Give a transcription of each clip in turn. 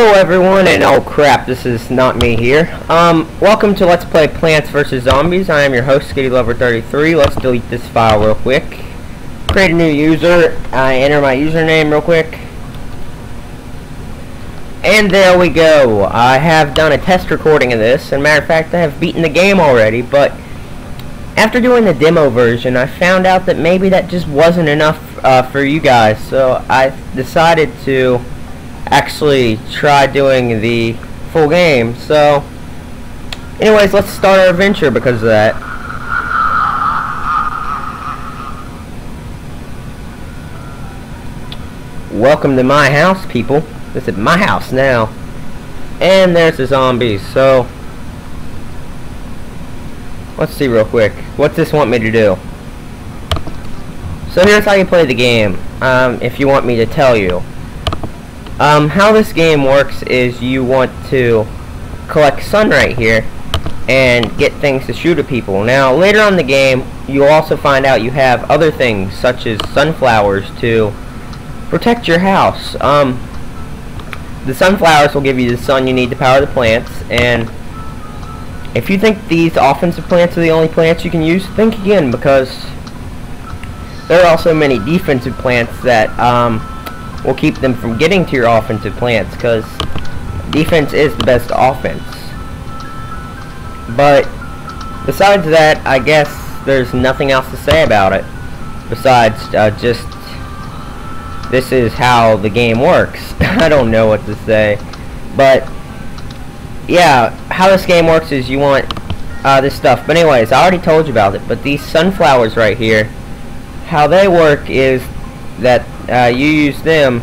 Hello everyone, and oh crap, this is not me here. Welcome to Let's Play Plants vs. Zombies. I am your host, SkittyLover33. Let's delete this file real quick. Create a new user. I enter my username real quick. And there we go. I have done a test recording of this. As a matter of fact, I have beaten the game already, but after doing the demo version, I found out that maybe that just wasn't enough for you guys. So I decided to actually try doing the full game. So anyways, let's start our adventure because of that. Welcome to my house, people. This is my house now. And there's the zombies. So let's see real quick. What's this want me to do? So here's how you play the game, if you want me to tell you. How this game works is you want to collect sun right here and get things to shoot at people. Now later on in the game you'll also find out you have other things such as sunflowers to protect your house. The sunflowers will give you the sun you need to power the plants, and if you think these offensive plants are the only plants you can use, think again, because there are also many defensive plants that will keep them from getting to your offensive plants, because defense is the best offense. But besides that, I guess there's nothing else to say about it besides just this is how the game works. I don't know what to say, but yeah, how this game works is you want this stuff. But anyways, I already told you about it, but these sunflowers right here, how they work is that you use them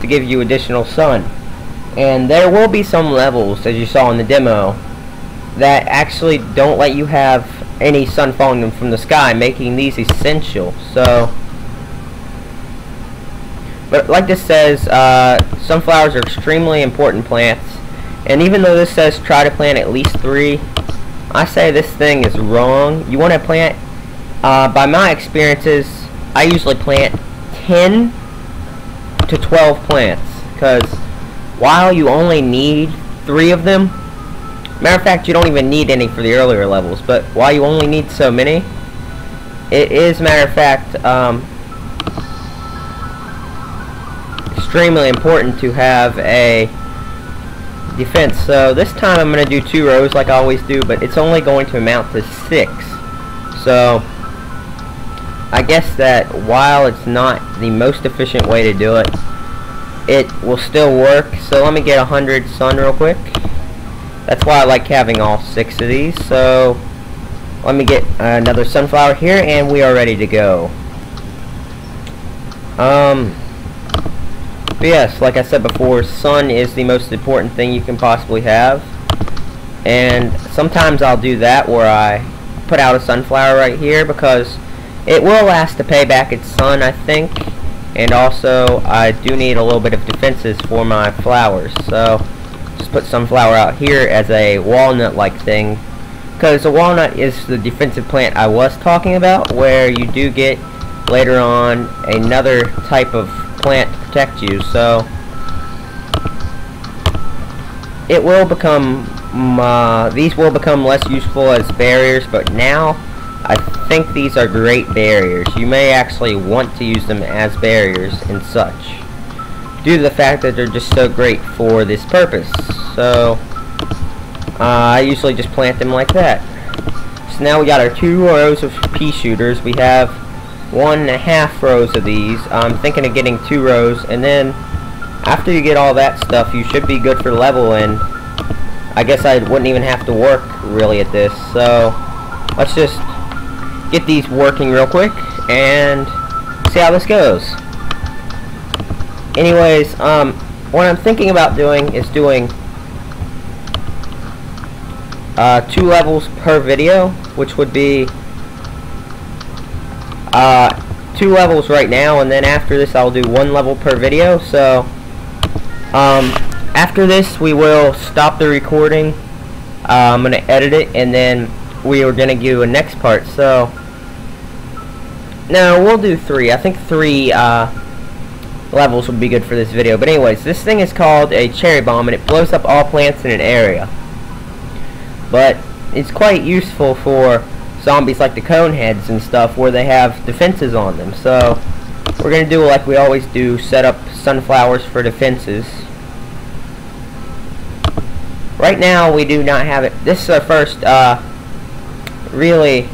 to give you additional sun, and there will be some levels, as you saw in the demo, that actually don't let you have any sun falling from the sky, making these essential. So, but like this says, sunflowers are extremely important plants, and even though this says try to plant at least 3, I say this thing is wrong. You want to plant, by my experiences, I usually plant 10 to 12 plants, because while you only need 3 of them, matter of fact you don't even need any for the earlier levels, but while you only need so many, it is, matter of fact, extremely important to have a defense. So this time I'm going to do 2 rows like I always do, but it's only going to amount to 6. So I guess that while it's not the most efficient way to do it, it will still work. So let me get 100 sun real quick. That's why I like having all 6 of these. So let me get another sunflower here, and we are ready to go. But yes, like I said before, sun is the most important thing you can possibly have, and sometimes I'll do that where I put out a sunflower right here, because it will last to pay back its sun, I think, and also I do need a little bit of defenses for my flowers. So just put sunflower out here as a walnut-like thing, because the walnut is the defensive plant I was talking about, where you do get later on another type of plant to protect you. So it will become these will become less useful as barriers, but now I think these are great barriers. You may actually want to use them as barriers and such, due to the fact that they're just so great for this purpose. So I usually just plant them like that. So now we got our 2 rows of pea shooters. We have 1.5 rows of these. I'm thinking of getting 2 rows, and then after you get all that stuff, you should be good for level, and I guess I wouldn't even have to work really at this. So let's just get these working real quick and see how this goes. Anyways, what I'm thinking about doing is doing 2 levels per video, which would be 2 levels right now, and then after this I'll do 1 level per video. So after this we will stop the recording. I'm going to edit it, and then we are going to do a next part. So no, we'll do 3. I think 3 levels would be good for this video. But anyways, this thing is called a cherry bomb, and it blows up all plants in an area. But it's quite useful for zombies like the Coneheads and stuff, where they have defenses on them. So we're going to do like we always do, set up sunflowers for defenses. Right now we do not have it. This is our first really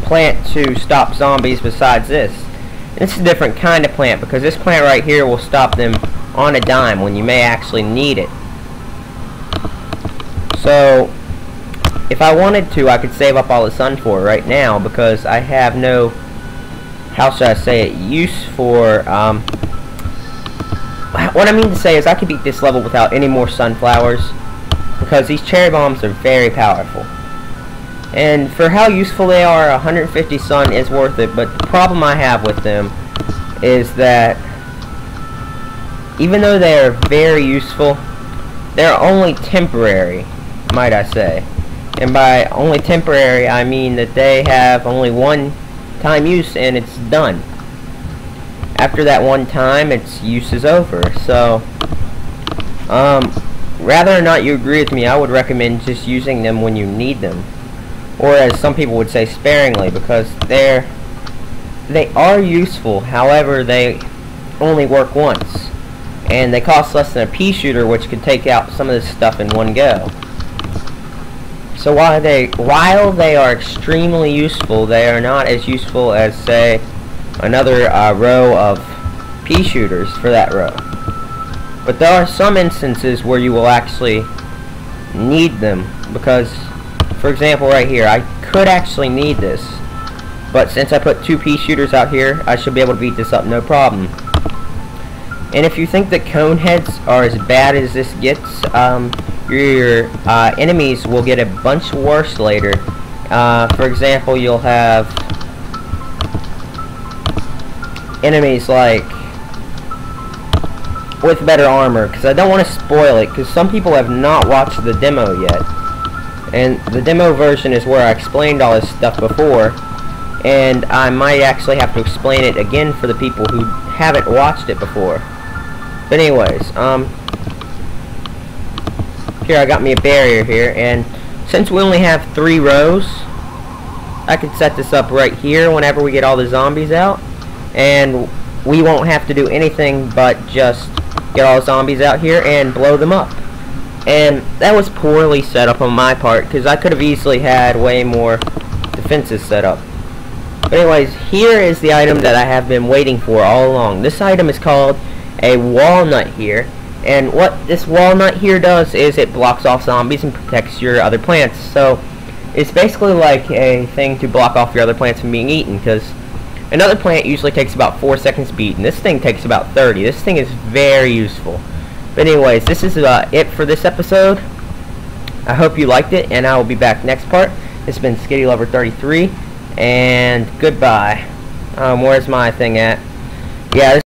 plant to stop zombies besides this. This is a different kind of plant, because this plant right here will stop them on a dime when you may actually need it. So if I wanted to, I could save up all the sun for it right now, because I have no, how should I say it, use for, what I mean to say is I could beat this level without any more sunflowers, because these cherry bombs are very powerful. And for how useful they are, 150 sun is worth it, but the problem I have with them is that even though they are very useful, they're only temporary, might I say. And by only temporary, I mean that they have only one time use and it's done. After that one time, its use is over. So, rather or not you agree with me, I would recommend just using them when you need them. Or as some people would say, sparingly, because they are useful. However, they only work once, and they cost less than a pea shooter, which could take out some of this stuff in one go. So while they are extremely useful, they are not as useful as, say, another row of pea shooters for that row. But there are some instances where you will actually need them, because, for example, right here, I could actually need this, but since I put 2 pea shooters out here, I should be able to beat this up no problem. And if you think that Coneheads are as bad as this gets, your enemies will get a bunch worse later. For example, you'll have enemies like with better armor, because I don't want to spoil it, because some people have not watched the demo yet. And the demo version is where I explained all this stuff before, and I might actually have to explain it again for the people who haven't watched it before. But anyways, here I got me a barrier here, and since we only have 3 rows, I can set this up right here whenever we get all the zombies out, and we won't have to do anything but just get all the zombies out here and blow them up. And that was poorly set up on my part, because I could have easily had way more defenses set up. But anyways, here is the item that I have been waiting for all along. This item is called a walnut here, and what this walnut here does is it blocks off zombies and protects your other plants. So it's basically like a thing to block off your other plants from being eaten, because another plant usually takes about 4 seconds to be eaten. This thing takes about 30. This thing is very useful. But anyways, this is it for this episode. I hope you liked it, and I will be back next part. This has been Skitty Lover 33, and goodbye. Where's my thing at? Yeah.